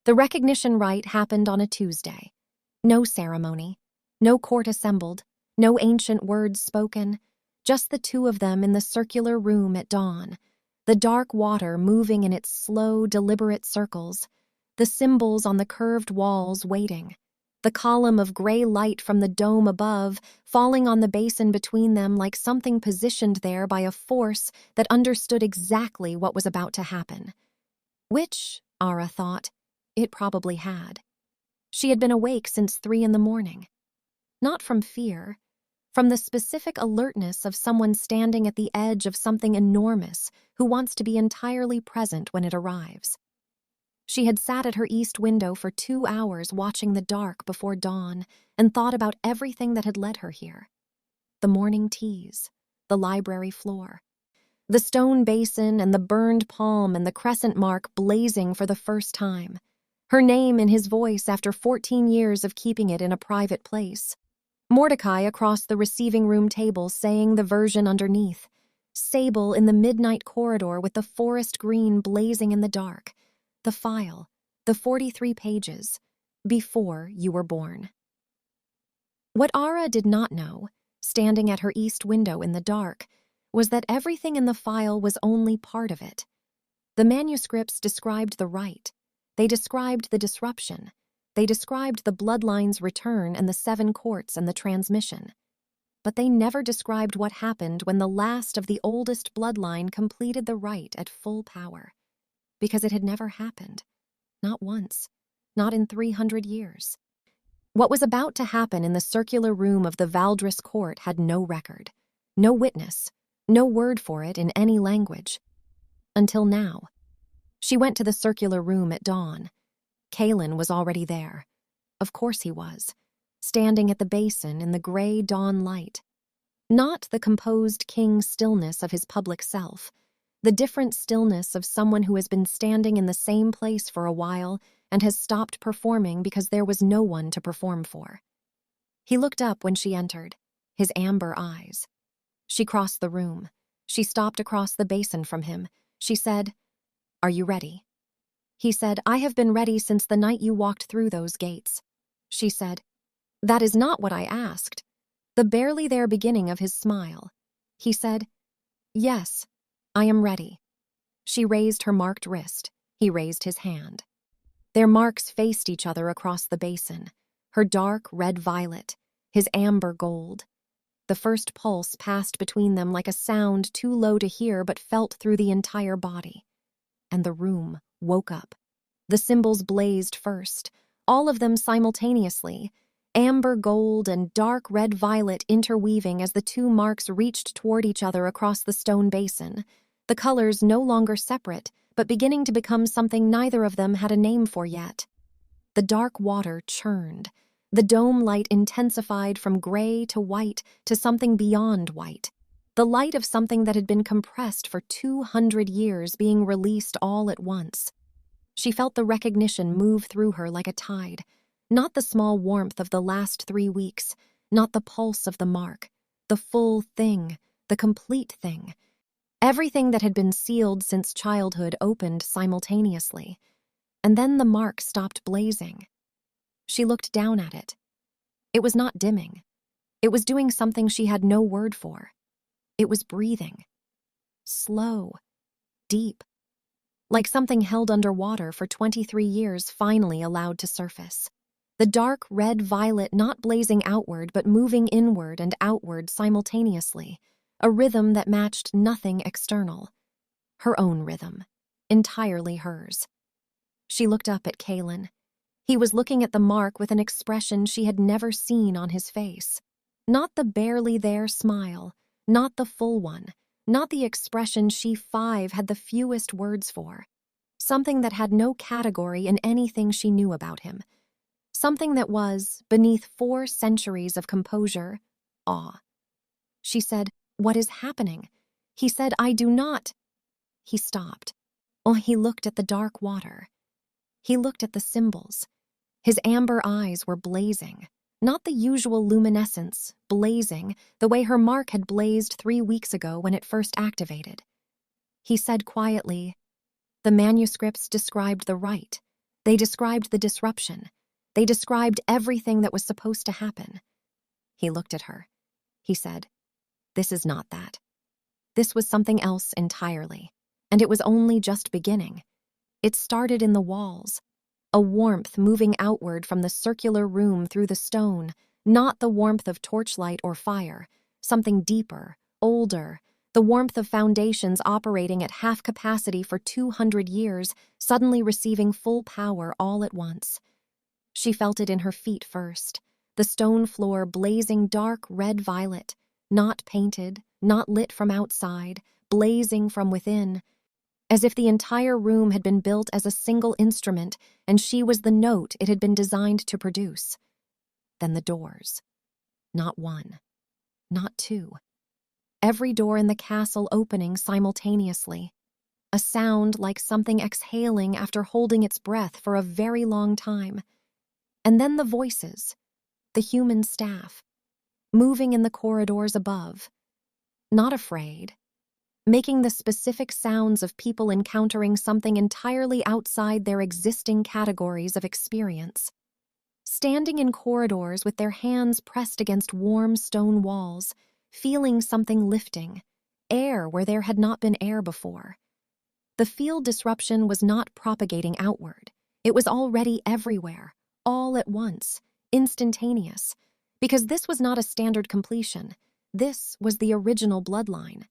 The recognition rite happened on a Tuesday. No ceremony, no court assembled, no ancient words spoken, just the two of them in the circular room at dawn, the dark water moving in its slow, deliberate circles, the symbols on the curved walls waiting, the column of gray light from the dome above falling on the basin between them like something positioned there by a force that understood exactly what was about to happen. Which, Ara thought, it probably had. She had been awake since 3 a.m. Not from fear, from the specific alertness of someone standing at the edge of something enormous who wants to be entirely present when it arrives. She had sat at her east window for 2 hours watching the dark before dawn and thought about everything that had led her here. The morning teas, the library floor, the stone basin and the burned palm and the crescent mark blazing for the first time, her name in his voice after 14 years of keeping it in a private place. Mordecai across the receiving room table saying the version underneath, Sable in the midnight corridor with the forest green blazing in the dark, the file, the 43 pages, before you were born. What Ara did not know, standing at her east window in the dark, was that everything in the file was only part of it. The manuscripts described the rite. They described the disruption. They described the bloodline's return and the 7 courts and the transmission. But they never described what happened when the last of the oldest bloodline completed the rite at full power. Because it had never happened. Not once. Not in 300 years. What was about to happen in the circular room of the Valdris Court had no record, no witness, no word for it in any language. Until now. She went to the circular room at dawn. Caelan was already there. Of course he was, standing at the basin in the gray dawn light. Not the composed king stillness of his public self, the different stillness of someone who has been standing in the same place for a while and has stopped performing because there was no one to perform for. He looked up when she entered, his amber eyes. She crossed the room. She stopped across the basin from him. She said, "Are you ready?" He said, "I have been ready since the night you walked through those gates." She said, "That is not what I asked." The barely there beginning of his smile. He said, "Yes, I am ready." She raised her marked wrist. He raised his hand. Their marks faced each other across the basin, her dark red-violet, his amber gold. The first pulse passed between them like a sound too low to hear but felt through the entire body. And the room woke up. The symbols blazed first, all of them simultaneously, amber gold and dark red-violet interweaving as the two marks reached toward each other across the stone basin, the colors no longer separate, but beginning to become something neither of them had a name for yet. The dark water churned. The dome light intensified from gray to white to something beyond white. The light of something that had been compressed for 200 years being released all at once. She felt the recognition move through her like a tide. Not the small warmth of the last 3 weeks, not the pulse of the mark, the full thing, the complete thing. Everything that had been sealed since childhood opened simultaneously, and then the mark stopped blazing. She looked down at it. It was not dimming. It was doing something she had no word for. It was breathing. Slow. Deep. Like something held underwater for 23 years finally allowed to surface. The dark red-violet not blazing outward but moving inward and outward simultaneously, a rhythm that matched nothing external. Her own rhythm. Entirely hers. She looked up at Caelan. He was looking at the mark with an expression she had never seen on his face. Not the barely there smile, not the full one, not the expression she 5 had the fewest words for. Something that had no category in anything she knew about him. Something that was, beneath 4 centuries of composure, awe. She said, "What is happening?" He said, "I do not." He stopped. Oh, he looked at the dark water. He looked at the symbols. His amber eyes were blazing, not the usual luminescence, blazing the way her mark had blazed 3 weeks ago when it first activated. He said quietly, "The manuscripts described the rite. They described the disruption. They described everything that was supposed to happen. He looked at her. He said, "This is not that. This was something else entirely, and it was only just beginning. It started in the walls, a warmth moving outward from the circular room through the stone, not the warmth of torchlight or fire, something deeper, older, the warmth of foundations operating at half capacity for 200 years, suddenly receiving full power all at once. She felt it in her feet first, the stone floor blazing dark red-violet, not painted, not lit from outside, blazing from within, as if the entire room had been built as a single instrument and she was the note it had been designed to produce. Then the doors. Not one, not two. Every door in the castle opening simultaneously. A sound like something exhaling after holding its breath for a very long time. And then the voices, the human staff, moving in the corridors above. Not afraid, making the specific sounds of people encountering something entirely outside their existing categories of experience. Standing in corridors with their hands pressed against warm stone walls, feeling something lifting, air where there had not been air before. The field disruption was not propagating outward. It was already everywhere, all at once, instantaneous, because this was not a standard completion. This was the original bloodline.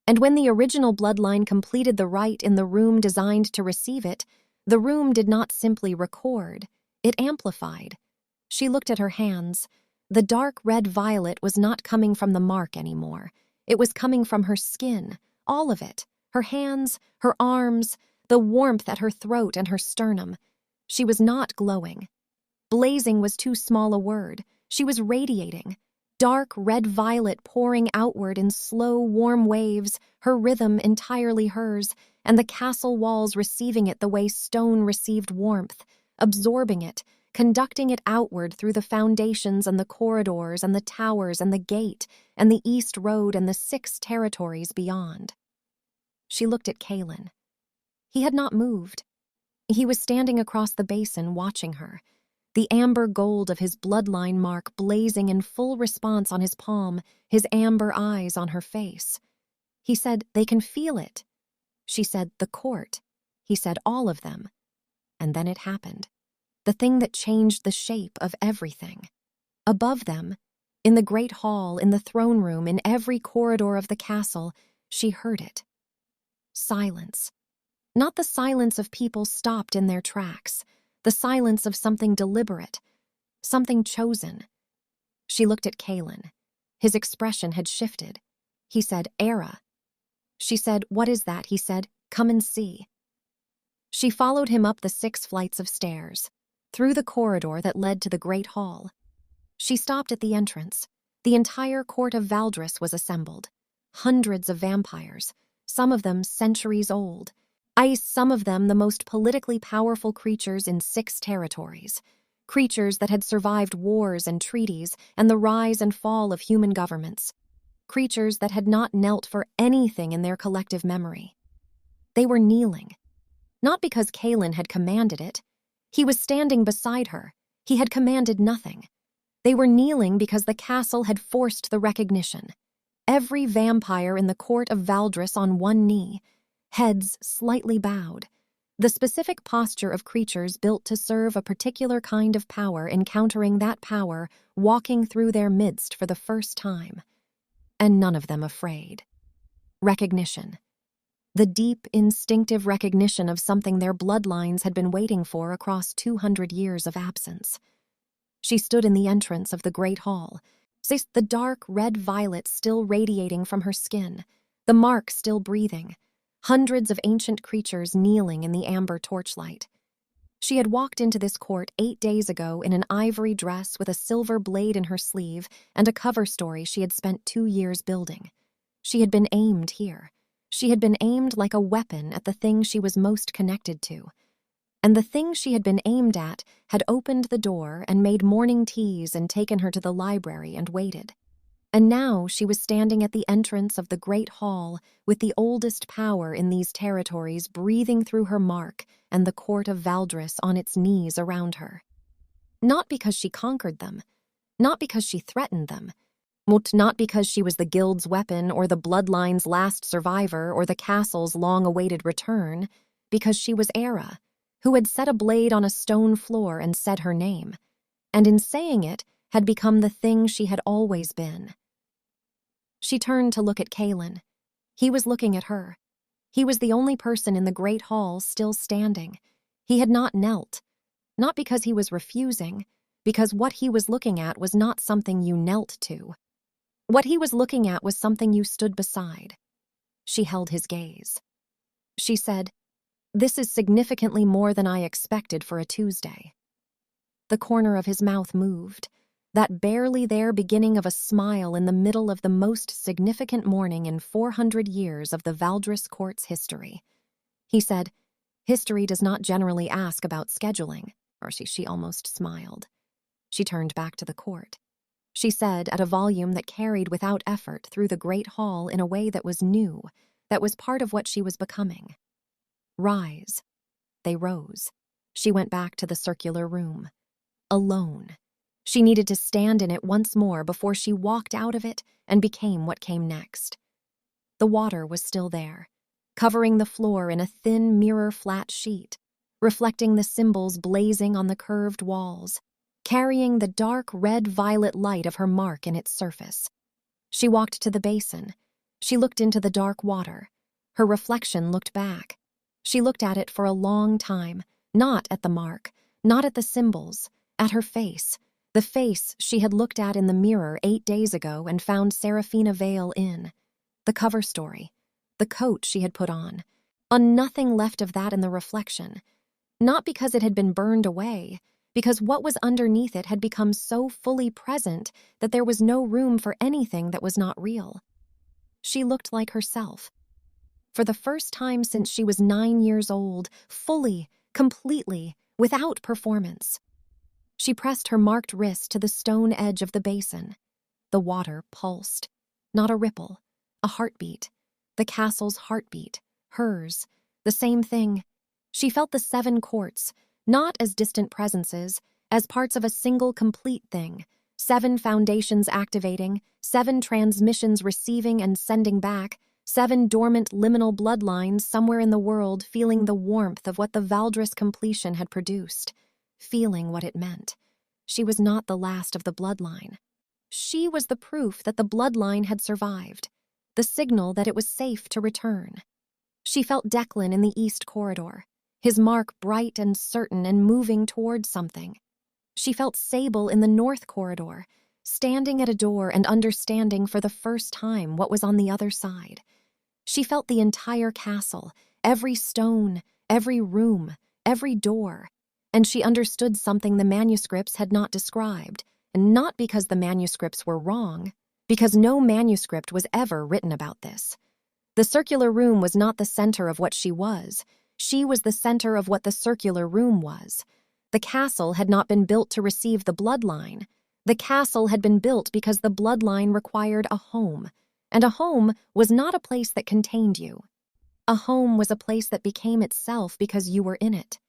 And when the original bloodline completed the rite in the room designed to receive it, the room did not simply record, it amplified. She looked at her hands. The dark red-violet was not coming from the mark anymore. It was coming from her skin, all of it, her hands, her arms, the warmth at her throat and her sternum. She was not glowing. Blazing was too small a word. She was radiating. Dark red-violet pouring outward in slow, warm waves, her rhythm entirely hers, and the castle walls receiving it the way stone received warmth, absorbing it, conducting it outward through the foundations and the corridors and the towers and the gate and the east road and the 6 territories beyond. She looked at Caelan. He had not moved. He was standing across the basin watching her, the amber gold of his bloodline mark blazing in full response on his palm, his amber eyes on her face. He said, "They can feel it." She said, "The court." He said, "All of them." And then it happened. The thing that changed the shape of everything. Above them, in the great hall, in the throne room, in every corridor of the castle, she heard it. Silence. Not the silence of people stopped in their tracks, the silence of something deliberate, something chosen. She looked at Caelan. His expression had shifted. He said, "Ara." She said, "What is that?" He said, "Come and see." She followed him up the 6 flights of stairs, through the corridor that led to the great hall. She stopped at the entrance. The entire court of Valdris was assembled. Hundreds of vampires, some of them centuries old. Some of them the most politically powerful creatures in 6 territories. Creatures that had survived wars and treaties and the rise and fall of human governments. Creatures that had not knelt for anything in their collective memory. They were kneeling. Not because Caelan had commanded it. He was standing beside her. He had commanded nothing. They were kneeling because the castle had forced the recognition. Every vampire in the court of Valdris on one knee, heads slightly bowed. The specific posture of creatures built to serve a particular kind of power encountering that power, walking through their midst for the first time. And none of them afraid. Recognition. The deep, instinctive recognition of something their bloodlines had been waiting for across 200 years of absence. She stood in the entrance of the great hall, the dark red-violet still radiating from her skin, the mark still breathing, hundreds of ancient creatures kneeling in the amber torchlight. She had walked into this court 8 days ago in an ivory dress with a silver blade in her sleeve and a cover story she had spent 2 years building. She had been aimed here. She had been aimed like a weapon at the thing she was most connected to. And the thing she had been aimed at had opened the door and made morning teas and taken her to the library and waited. And now she was standing at the entrance of the great hall with the oldest power in these territories breathing through her mark and the court of Valdris on its knees around her. Not because she conquered them, not because she threatened them, not because she was the guild's weapon or the bloodline's last survivor or the castle's long-awaited return, because she was Ara, who had set a blade on a stone floor and said her name, and in saying it had become the thing she had always been. She turned to look at Caelan. He was looking at her. He was the only person in the great hall still standing. He had not knelt, not because he was refusing, because what he was looking at was not something you knelt to. What he was looking at was something you stood beside. She held his gaze. She said, "This is significantly more than I expected for a Tuesday." The corner of his mouth moved, that barely there beginning of a smile in the middle of the most significant morning in 400 years of the Valdris Court's history. He said, "History does not generally ask about scheduling," or she almost smiled. She turned back to the court. She said at a volume that carried without effort through the great hall in a way that was new, that was part of what she was becoming. "Rise." They rose. She went back to the circular room. Alone. She needed to stand in it once more before she walked out of it and became what came next. The water was still there, covering the floor in a thin mirror-flat sheet, reflecting the symbols blazing on the curved walls, carrying the dark red-violet light of her mark in its surface. She walked to the basin. She looked into the dark water. Her reflection looked back. She looked at it for a long time, not at the mark, not at the symbols, at her face, the face she had looked at in the mirror 8 days ago and found Seraphina Vale in. The cover story, the coat she had put on nothing left of that in the reflection. Not because it had been burned away, because what was underneath it had become so fully present that there was no room for anything that was not real. She looked like herself. For the first time since she was 9 years old, fully, completely, without performance. She pressed her marked wrist to the stone edge of the basin. The water pulsed. Not a ripple, a heartbeat. The castle's heartbeat, hers, the same thing. She felt the 7 courts, not as distant presences, as parts of a single complete thing, 7 foundations activating, 7 transmissions receiving and sending back, 7 dormant liminal bloodlines somewhere in the world feeling the warmth of what the Valdris completion had produced, feeling what it meant. She was not the last of the bloodline. She was the proof that the bloodline had survived, the signal that it was safe to return. She felt Declan in the east corridor, his mark bright and certain and moving toward something. She felt Sable in the north corridor, standing at a door and understanding for the first time what was on the other side. She felt the entire castle, every stone, every room, every door, and she understood something the manuscripts had not described, and not because the manuscripts were wrong, because no manuscript was ever written about this. The circular room was not the center of what she was. She was the center of what the circular room was. The castle had not been built to receive the bloodline. The castle had been built because the bloodline required a home, and a home was not a place that contained you. A home was a place that became itself because you were in it.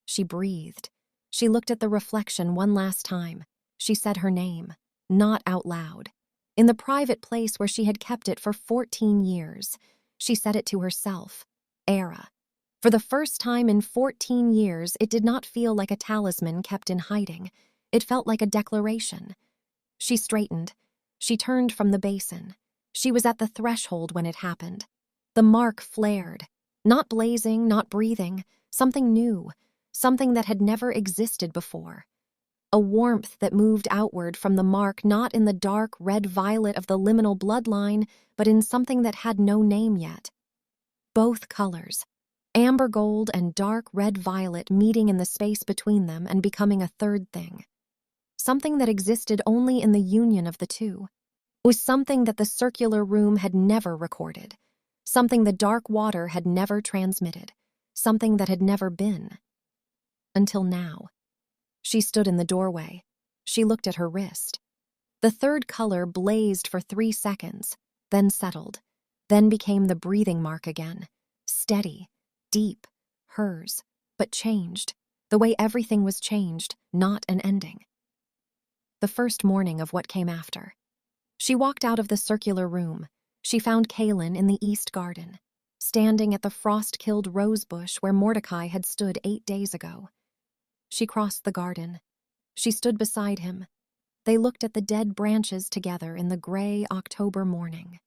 She breathed. She looked at the reflection one last time. She said her name, not out loud. In the private place where she had kept it for 14 years, she said it to herself, Ara. For the first time in 14 years, it did not feel like a talisman kept in hiding. It felt like a declaration. She straightened. She turned from the basin. She was at the threshold when it happened. The mark flared. Not blazing, not breathing. Something new. Something that had never existed before. A warmth that moved outward from the mark not in the dark red-violet of the liminal bloodline, but in something that had no name yet. Both colors, amber gold and dark red-violet meeting in the space between them and becoming a third thing. Something that existed only in the union of the two. Was something that the circular room had never recorded. Something the dark water had never transmitted. Something that had never been. Until now. She stood in the doorway. She looked at her wrist. The third color blazed for 3 seconds, then settled, then became the breathing mark again. Steady, deep, hers, but changed, the way everything was changed, not an ending. The first morning of what came after. She walked out of the circular room. She found Caelan in the east garden, standing at the frost-killed rose bush where Mordecai had stood 8 days ago. She crossed the garden. She stood beside him. They looked at the dead branches together in the gray October morning.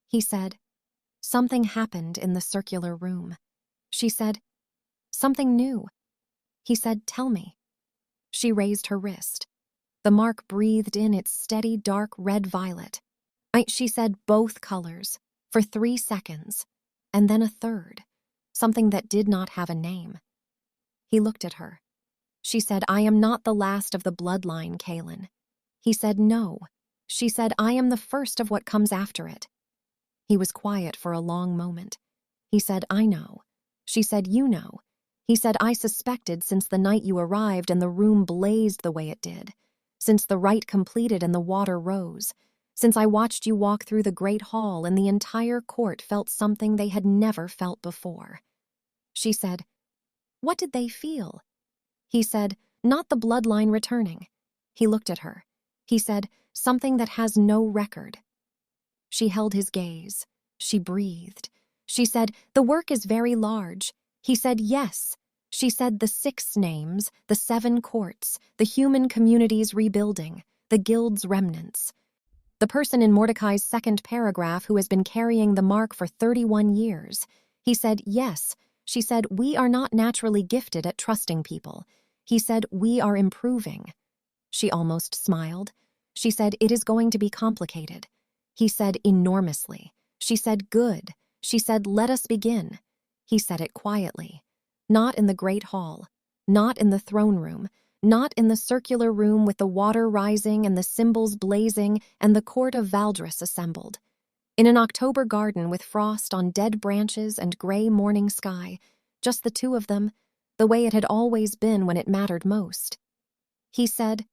He said, "Something happened in the circular room." She said, "Something new." He said, "Tell me." She raised her wrist. The mark breathed in its steady, dark red-violet. She said both colors, for 3 seconds, and then a third, something that did not have a name. He looked at her. She said, "I am not the last of the bloodline, Caelan." He said, "No." She said, "I am the first of what comes after it." He was quiet for a long moment. He said, "I know." She said, "You know." He said, "I suspected since the night you arrived and the room blazed the way it did. Since the rite completed and the water rose. Since I watched you walk through the great hall and the entire court felt something they had never felt before." She said, "What did they feel?" He said, "Not the bloodline returning." He looked at her. He said, "Something that has no record." She held his gaze. She breathed. She said, "The work is very large." He said, "Yes." She said, "The 6 names, the 7 courts, the human communities rebuilding, the guild's remnants. The person in Mordecai's second paragraph who has been carrying the mark for 31 years. He said, "Yes." She said, "We are not naturally gifted at trusting people." He said, "We are improving." She almost smiled. She said, "It is going to be complicated." He said, "Enormously." She said, "Good." She said, "Let us begin." He said it quietly. Not in the great hall. Not in the throne room. Not in the circular room with the water rising and the symbols blazing and the court of Valdris assembled. In an October garden with frost on dead branches and gray morning sky, just the two of them, the way it had always been when it mattered most. He said,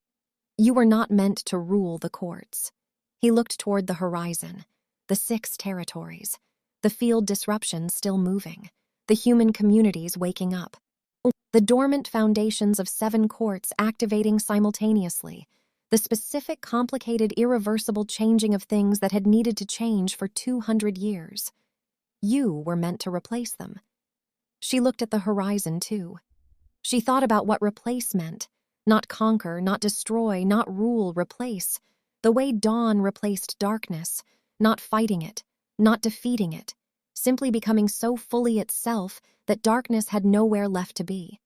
"You were not meant to rule the courts." He looked toward the horizon, the 6 territories, the field disruption still moving, the human communities waking up, the dormant foundations of 7 courts activating simultaneously, the specific, complicated, irreversible changing of things that had needed to change for 200 years. You were meant to replace them. She looked at the horizon, too. She thought about what replace meant. Not conquer, not destroy, not rule, replace. The way dawn replaced darkness, not fighting it, not defeating it, simply becoming so fully itself that darkness had nowhere left to be.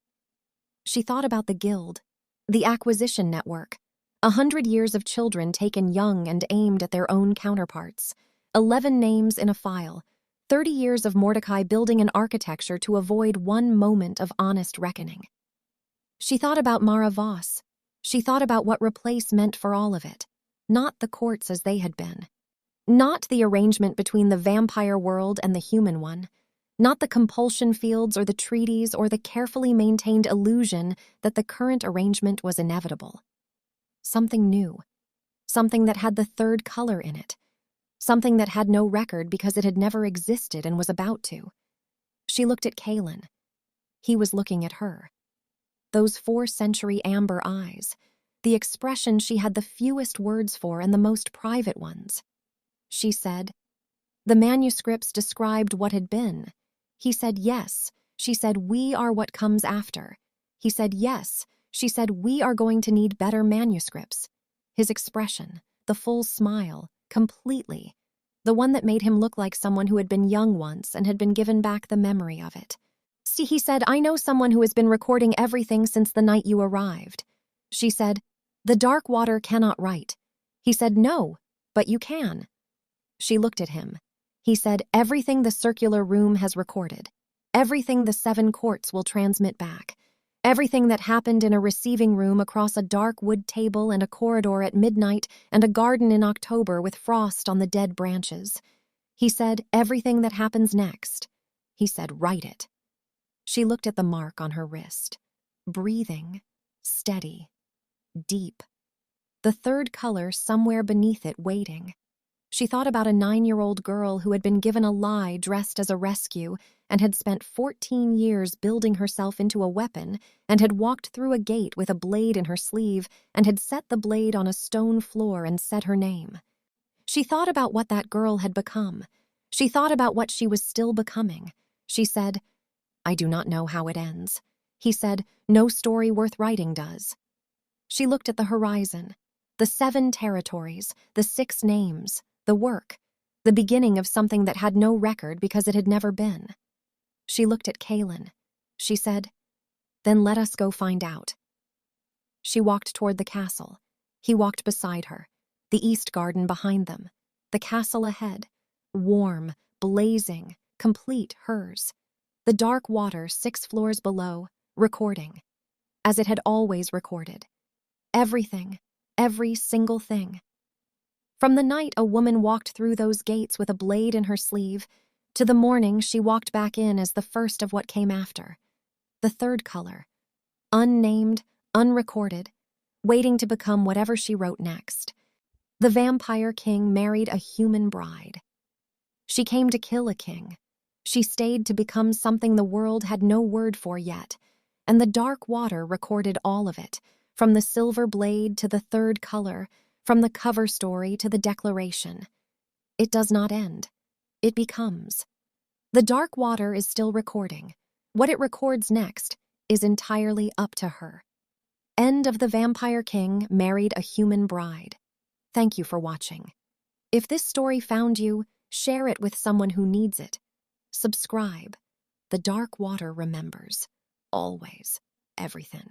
She thought about the guild, the acquisition network, 100 years of children taken young and aimed at their own counterparts, 11 names in a file, 30 years of Mordecai building an architecture to avoid one moment of honest reckoning. She thought about Mara Voss. She thought about what replace meant for all of it, not the courts as they had been. Not the arrangement between the vampire world and the human one. Not the compulsion fields or the treaties or the carefully maintained illusion that the current arrangement was inevitable. Something new. Something that had the third color in it. Something that had no record because it had never existed and was about to. She looked at Caelan. He was looking at her. Those 4th-century amber eyes. The expression she had the fewest words for and the most private ones. She said, "The manuscripts described what had been." He said, "Yes." She said, "We are what comes after." He said, "Yes." She said, "We are going to need better manuscripts." His expression, the full smile, completely. The one that made him look like someone who had been young once and had been given back the memory of it. "See," he said, "I know someone who has been recording everything since the night you arrived." She said, "The dark water cannot write." He said, "No, but you can." She looked at him. He said, "Everything the circular room has recorded. Everything the 7 courts will transmit back. Everything that happened in a receiving room across a dark wood table and a corridor at midnight and a garden in October with frost on the dead branches." He said, "Everything that happens next." He said, "Write it." She looked at the mark on her wrist. Breathing, steady, deep. the third color somewhere beneath it waiting. She thought about a 9-year-old girl who had been given a lie dressed as a rescue and had spent 14 years building herself into a weapon and had walked through a gate with a blade in her sleeve and had set the blade on a stone floor and said her name. She thought about what that girl had become. She thought about what she was still becoming. She said, "I do not know how it ends." He said, "No story worth writing does." She looked at the horizon, the 7 territories, the 6 names, the work, the beginning of something that had no record because it had never been. She looked at Caelan. She said, "Then let us go find out." She walked toward the castle. He walked beside her, the east garden behind them, the castle ahead, warm, blazing, complete hers. The dark water 6 floors below, recording, as it had always recorded. Everything, every single thing. From the night a woman walked through those gates with a blade in her sleeve, to the morning she walked back in as the first of what came after. The third color, unnamed, unrecorded, waiting to become whatever she wrote next. The vampire king married a human bride. She came to kill a king. She stayed to become something the world had no word for yet, and the dark water recorded all of it, from the silver blade to the third color, from the cover story to the declaration. It does not end. It becomes. The dark water is still recording. What it records next is entirely up to her. End of The Vampire King Married a Human Bride. Thank you for watching. If this story found you, share it with someone who needs it. Subscribe. The dark water remembers. Always. Everything.